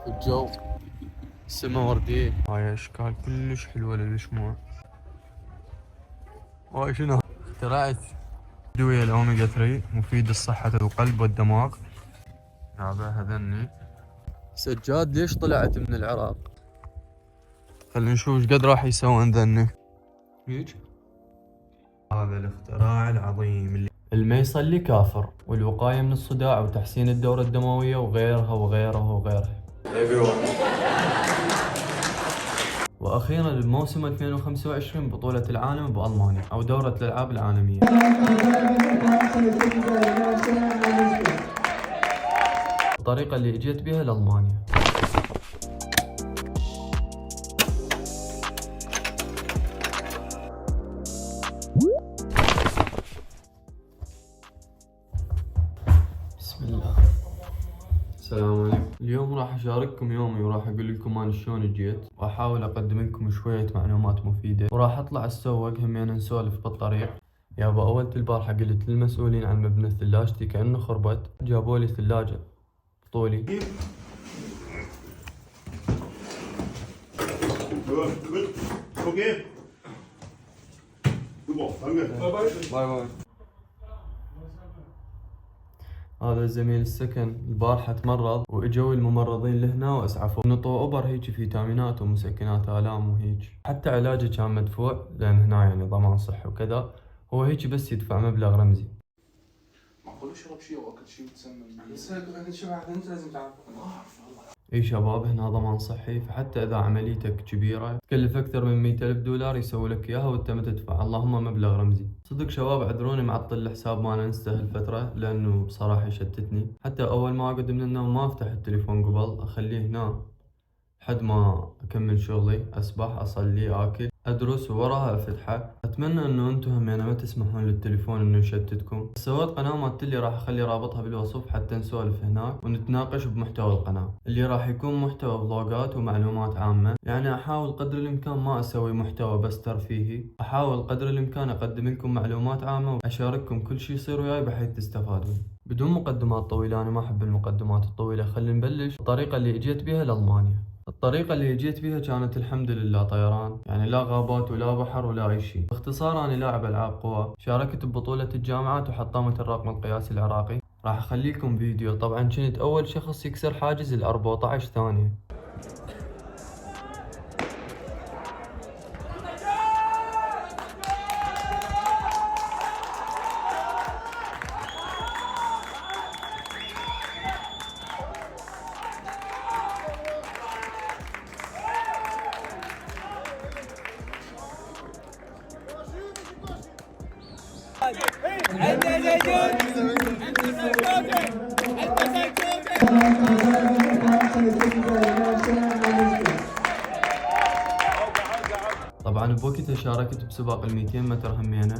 الجو السما وردية. هاي اشكال كلش حلوة للشموع. هاي شنو؟ اخترعت ادوية الاوميجا 3 مفيد لصحة القلب والدماغ. تابع هذني سجاد ليش طلعت من العراق؟ خلينا نشوف ايش قد راح يسوون ذني. هيج هذا الاختراع العظيم اللي الميصل اللي كافر والوقاية من الصداع وتحسين الدورة الدموية وغيرها وغيرها وغيرها. واخيرا بموسم 2025 بطولة العالم بألمانيا او دورة الالعاب العالمية. الطريقة اللي اجيت بها لألمانيا. بسم الله. السلام عليكم. اليوم راح اشارككم يومي وراح اقول لكم انا شلون جيت واحاول اقدم لكم شوية معلومات مفيدة وراح اطلع اسوق همين نسولف بالطريق. يابا اول البارحة قلت للمسؤولين عن مبنى ثلاجتي كأنه خربت، جابوا لي ثلاجة طولي. اوكي باي باي. هذا زميل السكن البارحة تمرض واجوا الممرضين لهنا واسعفوا نطوا ابر هيك فيتامينات ومسكنات الام وهيك، حتى علاجه كان مدفوع لان هنا يعني ضمان صحي وكذا، هو هيك بس يدفع مبلغ رمزي. معقول اشرب شيء او اكل شيء وتسمم؟ بس اكل شيء واحد انت لازم تعرف. ما اعرف والله. اي شباب هنا ضمان صحي، فحتى اذا عمليتك كبيرة تكلف اكثر من 100,000 دولار يسوي لك اياها وانت ما تدفع، اللهم مبلغ رمزي. صدق شباب اعذروني معطل الحساب ما انسته هالفترة لانه بصراحة يشتتني، حتى اول ما اقعد من النوم ما افتح التليفون قبل اخليه هنا لحد ما اكمل شغلي، اسبح اصلي اكل ادرس ووراها افتحه. اتمنى انه انتم همينه ما تسمحون للتليفون انه يشتتكم. سويت قناة مالتلي راح اخلي رابطها بالوصف حتى نسولف هناك ونتناقش بمحتوى القناة اللي راح يكون محتوى فلوقات ومعلومات عامة. يعني احاول قدر الامكان ما اسوي محتوى بس ترفيهي، احاول قدر الامكان اقدم لكم معلومات عامة واشارككم كل شيء يصير وياي بحيث تستفادون. بدون مقدمات طويلة، انا ما احب المقدمات الطويلة، خلينا نبلش. الطريقة اللي اجيت بها لألمانيا. الطريقة اللي جيت فيها كانت الحمد لله طيران، يعني لا غابات ولا بحر ولا أي شيء. باختصار أنا لاعب ألعاب قوى، شاركت ببطولة الجامعات وحطمت الرقم القياسي العراقي. راح أخليكم فيديو. طبعا كنت أول شخص يكسر حاجز ال 14 ثانية. انت زيدون انت سكوتي انت سكوتي. طبعا بوقتها شاركت بسباق ال 200 متر همينه.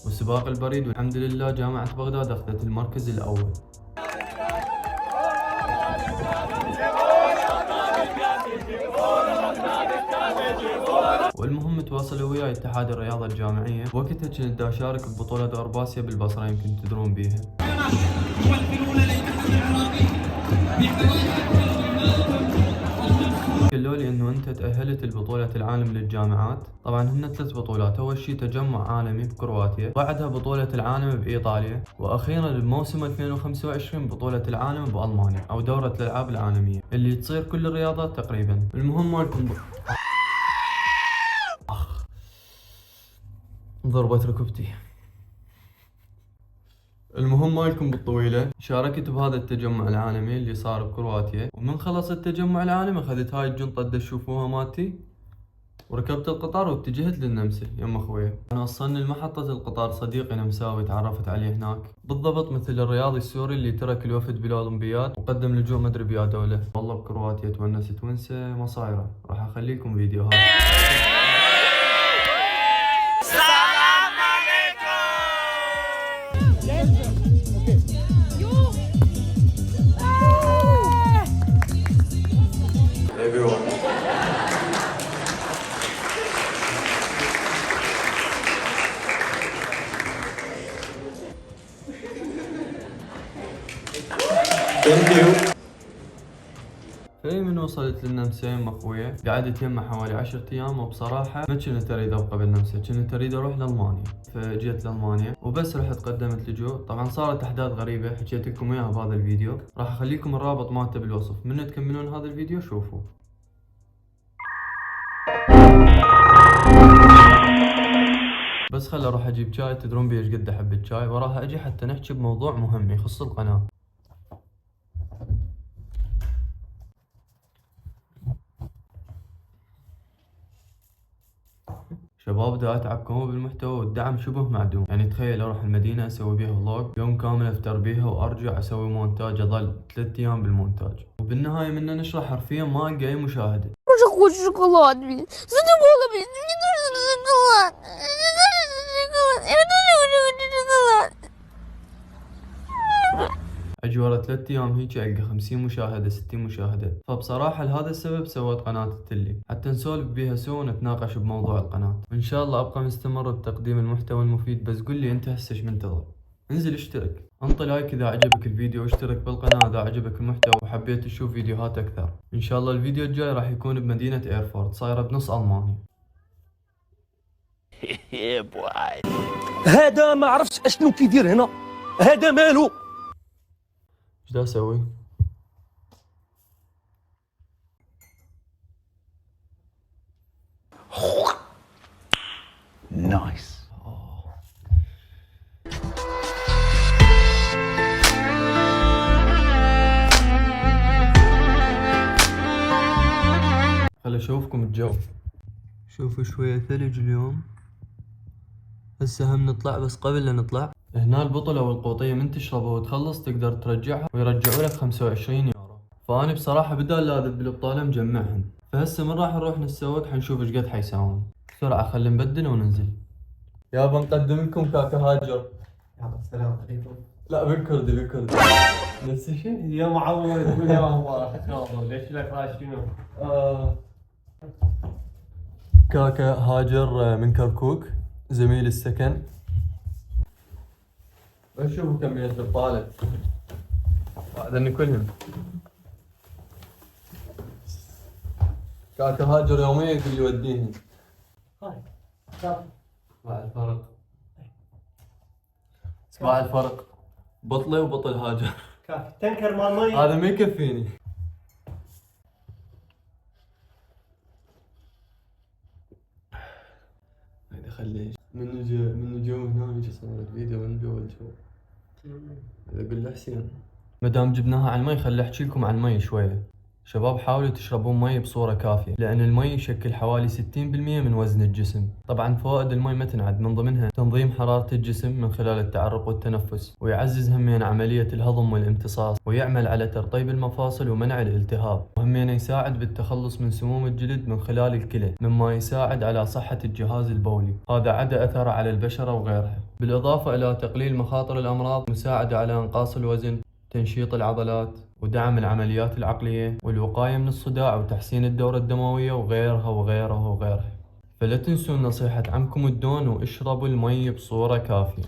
وسباق البريد والحمد لله جامعة بغداد أخذت المركز الأول. والمهم تواصلوا وياي اتحاد الرياضة الجامعية، وقتها كنت دا أشارك ببطولة أورباسيا بالبصرة، يمكن تدرون بيها. قالوا لي انه انت تأهلت لبطولة العالم للجامعات. طبعا هن 3 بطولات، اول شي تجمع عالمي بكرواتيا، بعدها بطولة العالم بايطاليا، واخيرا بموسم 2025 بطولة العالم بألمانيا او دورة الالعاب العالمية اللي تصير كل الرياضات تقريبا. المهم مالكم ضربت ركبتي. المهم مالكم بالطويلة، شاركت بهذا التجمع العالمي اللي صار بكرواتيا، ومن خلص التجمع العالمي اخذت هاي الجنطة اللي تشوفوها مالتي وركبت القطار واتجهت للنمسا يم اخوي. انا وصلني لمحطة القطار صديقي نمساوي تعرفت عليه هناك، بالضبط مثل الرياضي السوري اللي ترك الوفد بالاولمبياد وقدم لجوء مدري بيا دولة. والله بكرواتيا تونست ونسة مصايرة. راح اخليكم فيديوهات. في من وصلت للنمسا يم اخويا قعدت يمه حوالي 10 ايام، وبصراحة ما كنت اريد ابقى بالنمسا، كنت اريد اروح لالمانيا. فجيت لالمانيا وبس رحت قدمت لجوء. طبعا صارت احداث غريبة حكيت لكم اياها بهذا الفيديو، راح اخليكم الرابط مالته بالوصف، من تكملون هذا الفيديو شوفوا. بس خل اروح اجيب شاي، تدرون بي ايش قد احب الشاي، وراها اجي حتى نحكي بموضوع مهم يخص القناة. شباب دا اتعبكم بالمحتوى والدعم شبه معدوم، يعني تخيل اروح المدينة اسوي بيها فلوج يوم كامل افتر بيها وارجع اسوي مونتاج اظل 3 ايام بالمونتاج، وبالنهاية من نشرح حرفيا ما القى اي مشاهدة. Уже хочешь шоколад, блин. Задумала, блин. Мне нужен шоколад. Мне нужен шоколад. Я тоже хочу шоколад. اجي ورا 3 ايام هيك القى 50 مشاهدة 60 مشاهدة، فبصراحة لهذا السبب سويت قناة التلي حتى نسولف بيها سوا ونتناقش بموضوع القناة، وان شاء الله ابقى مستمر بتقديم المحتوى المفيد. بس قل لي انت هسه ايش منتظر؟ انزل اشترك، انطي لايك اذا عجبك الفيديو، واشترك بالقناة اذا عجبك المحتوى وحبيت تشوف فيديوهات اكثر. ان شاء الله الفيديو الجاي راح يكون بمدينة ايرفورت صايرة بنص المانيا. هذا ما عرفتش اشنو كيدير هنا، هذا مالو؟ ايش دا اسوي؟ نايس. خل اشوفكم الجو. شوفوا شوية ثلج اليوم. هسه هم نطلع، بس قبل لا نطلع هنا البطلة والقوطية من تشربها وتخلص تقدر ترجعها ويرجعوا لك 25 يورو. فأنا بصراحة بدال لا اذب بالبطالة مجمعهن، فهسه من راح نروح نتسوق حنشوف ايش قد حيساوون. بسرعة خلي نبدل وننزل. يابا نقدم لكم كاكا هاجر. يلا السلام عليكم. لا بالكردي بالكردي. نفس الشيء. يا معود تقول يا مبارك ليش لك رايح شنو؟ كاكا هاجر من كركوك، زميل السكن. بشوفوا كمية البطالة بعدني كلهم. كاكا هاجر يوميا يقول لي وديهن. هاي مع الفرق. مع الفرق بطلة وبطل هاجر. كافي تنكر مال مي. هذا ما يكفيني. هيدا خليه من جو هنا يجي صور فيديو من جو الجو. هذا قول له حسين. مدام جبناها على المي خلي احكي لكم عن المي شوية. شباب حاولوا تشربون مي بصورة كافية، لأن المي يشكل حوالي 60% من وزن الجسم. طبعا فوائد المي ما تنعد، من ضمنها تنظيم حرارة الجسم من خلال التعرق والتنفس، ويعزز همين عملية الهضم والامتصاص، ويعمل على ترطيب المفاصل ومنع الالتهاب، وهمين يساعد بالتخلص من سموم الجلد من خلال الكلى، مما يساعد على صحة الجهاز البولي. هذا عدا أثره على البشرة وغيرها، بالإضافة إلى تقليل مخاطر الأمراض، مساعدة على إنقاص الوزن، تنشيط العضلات، ودعم العمليات العقلية، والوقاية من الصداع، وتحسين الدورة الدموية، وغيرها وغيرها وغيرها. فلا تنسون نصيحة عمكم الدون واشربوا المي بصورة كافية.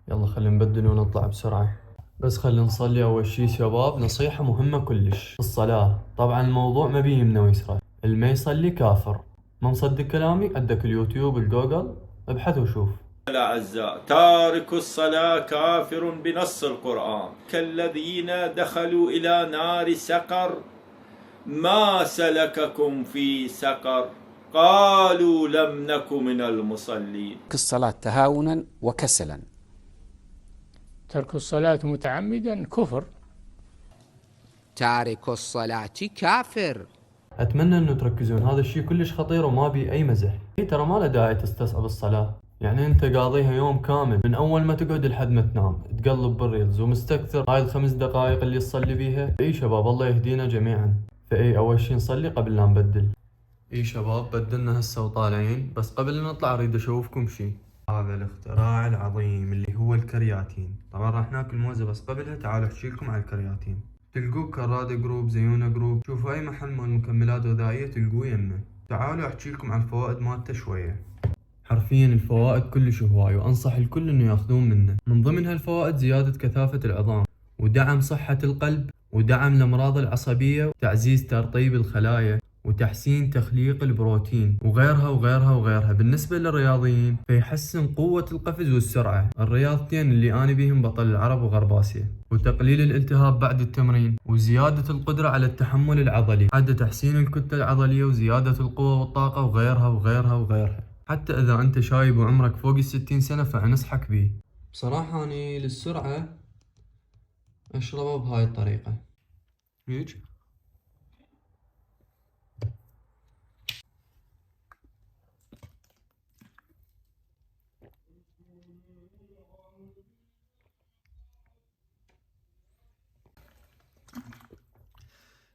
يلا خلينا نبدل ونطلع بسرعة. بس خلينا نصلي أول شي شباب، نصيحة مهمة كلش، الصلاة. طبعا الموضوع ما بيهمنا ويسرى، اللي ما يصلي كافر. ما مصدق كلامي؟ عندك اليوتيوب الجوجل، ابحث وشوف. الأعزاء، تارك الصلاة كافر بنص القرآن، كالذين دخلوا إلى نار سقر، ما سلككم في سقر، قالوا لم نك من المصلين. الصلاة تهاونا وكسلا، ترك الصلاة متعمدا كفر. تارك الصلاة كافر. اتمنى انه تركزون، هذا الشيء كلش خطير وما بي اي مزح. ترى ما له داعي تستصعب الصلاة، يعني انت قاضيها يوم كامل من اول ما تقعد لحد ما تنام تقلب بالريلز ومستكثر هاي ال5 دقائق اللي تصلي بيها. اي شباب الله يهدينا جميعا. فاي اول شيء نصلي قبل لا نبدل. اي شباب بدلنا هسه وطالعين، بس قبل لا نطلع اريد اشوفكم شيء. هذا الاختراع العظيم اللي هو الكرياتين. طبعا راح ناكل موزة، بس قبلها تعالوا احكي لكم عن الكرياتين. تلقوه كرادة جروب، زيونة جروب، شوفوا اي محل مال مكملات غذائية تلقوه يمه. تعالوا احكي لكم عن الفوائد مالته شوية. حرفيا الفوائد كلش هواي، وانصح الكل انه ياخذون منه. من ضمن هالفوائد زيادة كثافة العظام، ودعم صحة القلب، ودعم الامراض العصبية، وتعزيز ترطيب الخلايا، وتحسين تخليق البروتين، وغيرها وغيرها وغيرها. بالنسبة للرياضيين فيحسن قوة القفز والسرعة، الرياضتين اللي أنا بيهم بطل العرب وغرب آسيا، وتقليل الالتهاب بعد التمرين، وزيادة القدرة على التحمل العضلي، حتى تحسين الكتلة العضلية، وزيادة القوة والطاقة، وغيرها وغيرها وغيرها. حتى إذا أنت شايب وعمرك فوق 60 سنة فأنصحك بيه. بصراحة أنا للسرعة أشربه بهاي الطريقة هيج.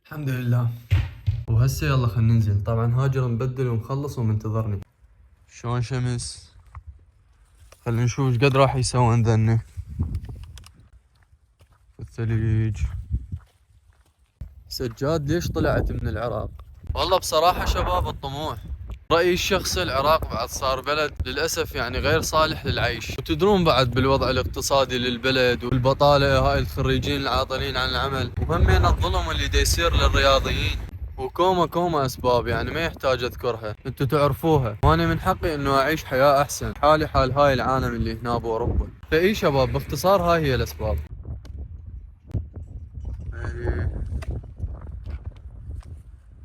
الحمد لله. وهسه يلا خلينا ننزل. طبعا هاجر مبدل ومخلص ومنتظرني. شلون شمس؟ خلينا نشوف ايش قد راح يسوي عندنا في الثليج. سجاد ليش طلعت من العراق؟ والله بصراحة شباب الطموح، رأيي الشخصي العراق بعد صار بلد للأسف يعني غير صالح للعيش، وتدرون بعد بالوضع الاقتصادي للبلد، والبطالة هاي الخريجين العاطلين عن العمل، وهمين الظلم اللي دا يصير للرياضيين، وكوما أسباب يعني ما يحتاج أذكرها، انتو تعرفوها. وأنا من حقي إنه أعيش حياة أحسن، حالي حال هاي العالم اللي هنا بأوروبا. فأي شباب باختصار هاي هي الأسباب.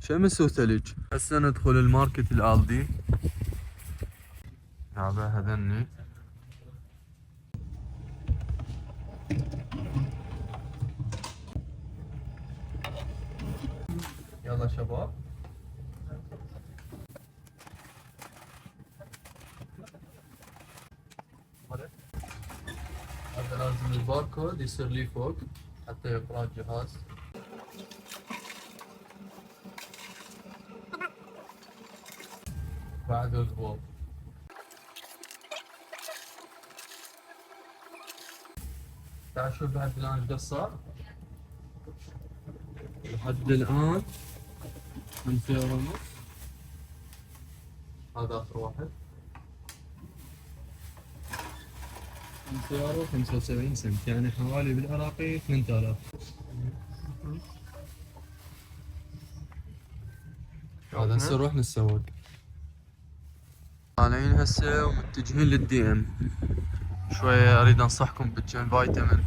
شمس وثلج. هسه ندخل الماركت الالدي. هذا هذني يلا شباب. هذا لازم الباركود يصير لي فوق حتى يقرأ الجهاز. بعد الضوء. تعال شوف لحد الآن ايش صار. لحد الآن 5 يورو ونص. هذا آخر واحد 5 يورو 75 سنت، يعني حوالي بالعراقي 8000. هذا هسه نروح نتسوق. طالعين هسه ومتجهين للدي ام. شوية اريد انصحكم بجن فيتامين.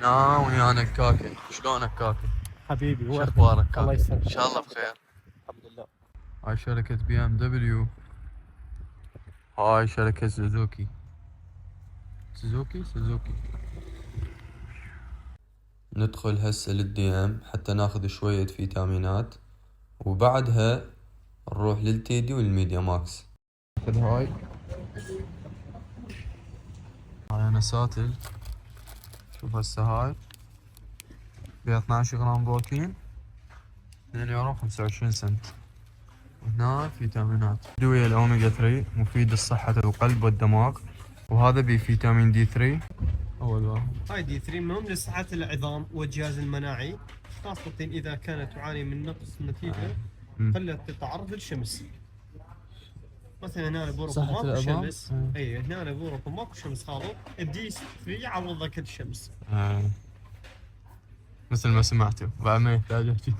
ويانا الكاكي. شلونك كاكي؟ حبيبي شو اخبارك كاكي؟ الله يسلمك. ان شاء الله بخير. الحمد لله. هاي شركة بي ام دبليو. هاي شركة سوزوكي. سوزوكي. ندخل هسه للدي ام حتى ناخذ شوية فيتامينات، وبعدها نروح للتيدي والميديا ماكس. ناخذ هاي انا ساتل. شوف هسه هاي بيها 12 غرام بروتين 2 يورو 25 سنت. وهنا فيتامينات. ادوية الاوميجا 3 مفيد لصحة القلب والدماغ، وهذا بفيتامين دي 3 اول واحد. هاي دي 3 مهم لصحة العظام والجهاز المناعي، خاصة إذا كانت تعاني من نقص نتيجة قلة التعرض للشمس. مثلا هنا بأوروبا ماكو شمس. اي هنا بأوروبا ماكو شمس خالص، الدي 3 يعوضك الشمس. مثل ما سمعتوا بعد ما يحتاج احكي.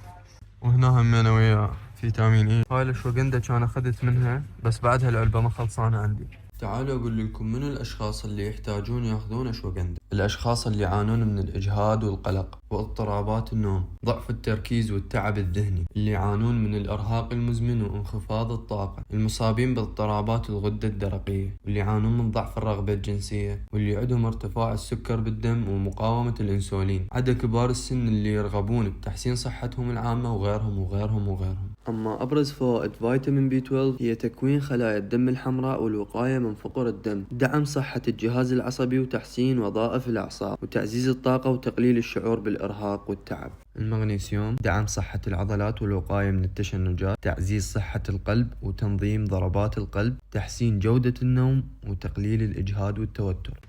وهنا همينه ويا فيتامين اي. هاي الاشواغندا كان اخذت منها، بس بعدها العلبة ما خلصانة عندي. تعالوا أقول لكم من الأشخاص اللي يحتاجون ياخذون أشواغندا. الأشخاص اللي يعانون من الإجهاد والقلق واضطرابات النوم، ضعف التركيز والتعب الذهني، اللي يعانون من الإرهاق المزمن وانخفاض الطاقة، المصابين باضطرابات الغدة الدرقية، واللي يعانون من ضعف الرغبة الجنسية، واللي عندهم ارتفاع السكر بالدم ومقاومة الأنسولين، عدا كبار السن اللي يرغبون بتحسين صحتهم العامة وغيرهم. أما أبرز فوائد فيتامين بي 12 هي تكوين خلايا الدم الحمراء والوقاية من فقر الدم، دعم صحة الجهاز العصبي وتحسين وظائف الأعصاب، وتعزيز الطاقة وتقليل الشعور بالإرهاق والتعب. المغنيسيوم دعم صحة العضلات والوقاية من التشنجات، تعزيز صحة القلب وتنظيم ضربات القلب، تحسين جودة النوم وتقليل الإجهاد والتوتر.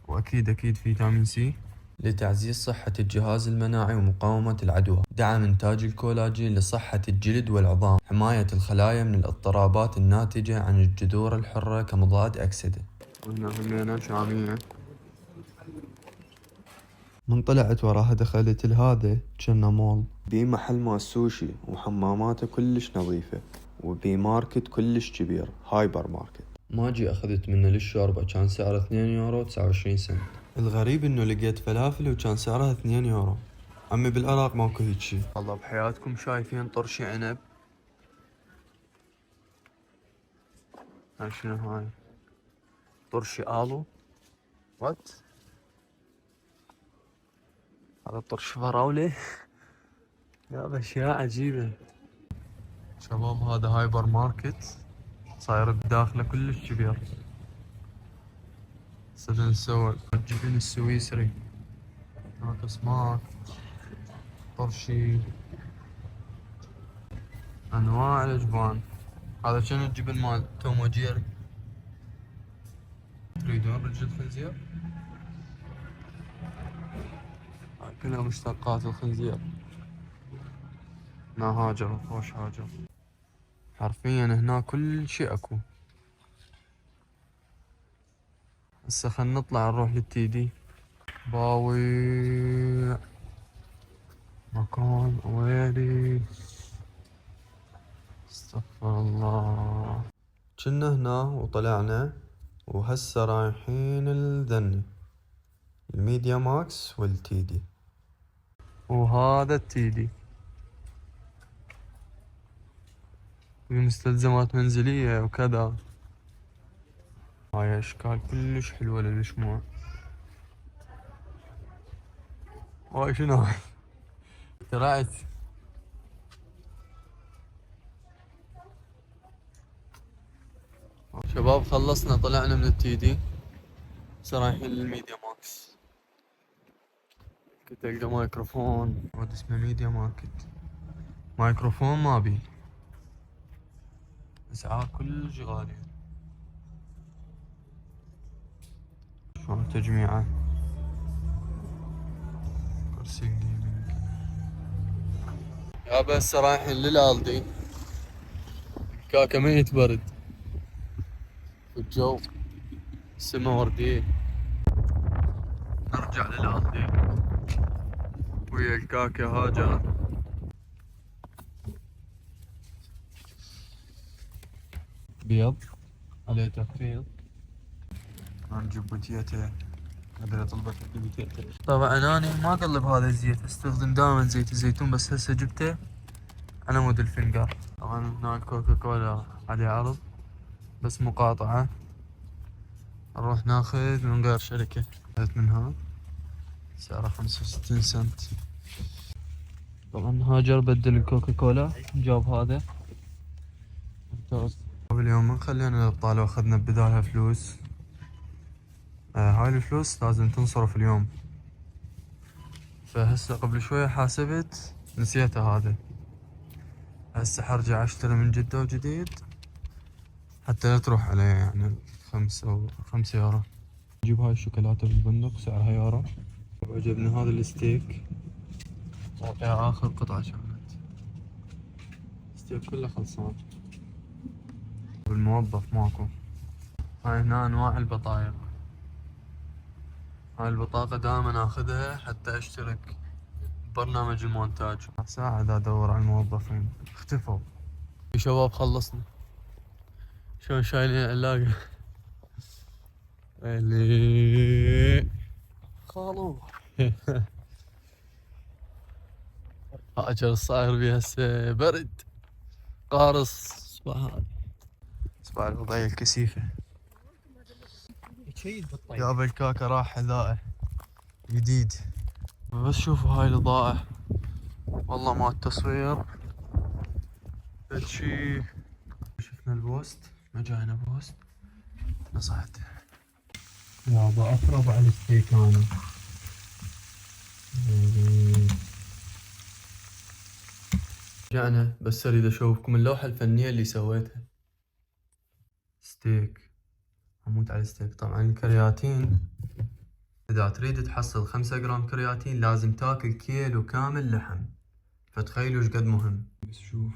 وأكيد فيتامين سي لتعزيز صحة الجهاز المناعي ومقاومة العدوى، دعم إنتاج الكولاجين لصحة الجلد والعظام، حماية الخلايا من الاضطرابات الناتجة عن الجذور الحرة كمضاد أكسدة. وهنا همينة شامية. من طلعت وراها دخلت لهذا كنا مول، بي محل مال سوشي وحماماته كلش نظيفة، وبي ماركت كلش كبير، هايبر ماركت. ما جي أخذت منه للشوربة، كان سعره 2 يورو 29 سنت. الغريب انه لقيت فلافل وكان سعرها 2 يورو. عمي بالعراق ماكو هيك شي. والله بحياتكم شايفين طرشي عنب؟ هاي شنو هاي؟ طرشي آلو؟ وات؟ هذا طرشي فراولة؟ يا اشياء عجيبة. شباب هذا هايبر ماركت صاير بداخله كلش كبير. سدن سوى الجبن السويسري، هناك اسماك، طرشي، انواع الجبان. هذا كان الجبن مال توم وجيري. تريدون رجل خنزير؟ هاي كلها مشتقات الخنزير. هنا هاجر وخوش هاجر. حرفيا هنا كل شي اكو. هسه خلنا نطلع نروح للتيدي. باوي مكان ويلي، استغفر الله. كنا هنا وطلعنا وهسه رايحين الذني، الميديا ماكس والتيدي. وهذا التيدي مستلزمات منزلية وكذا. هاي اشكال كلش حلوة للشموع. هاي شنو هاي؟ طلعت شباب، خلصنا طلعنا من التيدي، هسه رايحين للميديا ماكس. كنت القى مايكروفون، هذا اسمه ميديا ماركت. مايكروفون ما بي، اسعار كلش غالية. شلون تجميعه، كرسي جيمنج. يابا هسه رايحين للالدي، كاكا ميت برد والجو السما وردية. نرجع للالدي ويا الكاكا هاجر. بيض عليه تخفيض. نجيب بوتيته، هذا طلبت بوتيته. طبعا انا ما اقلب هذا الزيت، استخدم دائما زيت الزيتون، بس هسه جبته على مود الفنجر. طبعا هناك كوكا كولا عليه عرض بس مقاطعة، نروح ناخذ من غير شركة. اخذت منها سعره 65 سنت. طبعا هاجر بدل الكوكا كولا، جاب هذا ممتاز. اليوم ما خلينا نبطال واخذنا بدالها فلوس. هاي الفلوس لازم تنصرف اليوم، فهسه قبل شوية حاسبت نسيتها. هذا هسه حرجع اشتري من جدة وجديد حتى لا تروح علي يعني 5 يورو. نجيب هاي الشوكولاتة بالبندق سعرها يورو. وعجبني هذا الستيك، واقع اخر قطعة كانت. الستيك كله خلصان، بالموظف ماكو. هاي هنا انواع البطايق. هاي البطاقة دائما اخذها حتى اشترك ببرنامج المونتاج. ساعة دا ادور على الموظفين، اختفوا. يا شباب خلصنا. شلون شايلين علاقة. اللي خالو اجل صاير بي هسه برد قارص صباح الوضعية الكثيفة. يشيد بالطيب. جاب الكاكا راح حذائه جديد. بس شوفوا هاي الإضاءة والله ما التصوير شي. شفنا البوست ما جانا بوست نصعد يابا أفرض على الستيك أنا. رجعنا بس اريد اشوفكم اللوحة الفنية اللي سويتها. ستيك اموت على الستيك. طبعا الكرياتين اذا تريد تحصل 5 جرام كرياتين لازم تاكل كيلو كامل لحم، فتخيلوا ايش قد مهم. بس شوف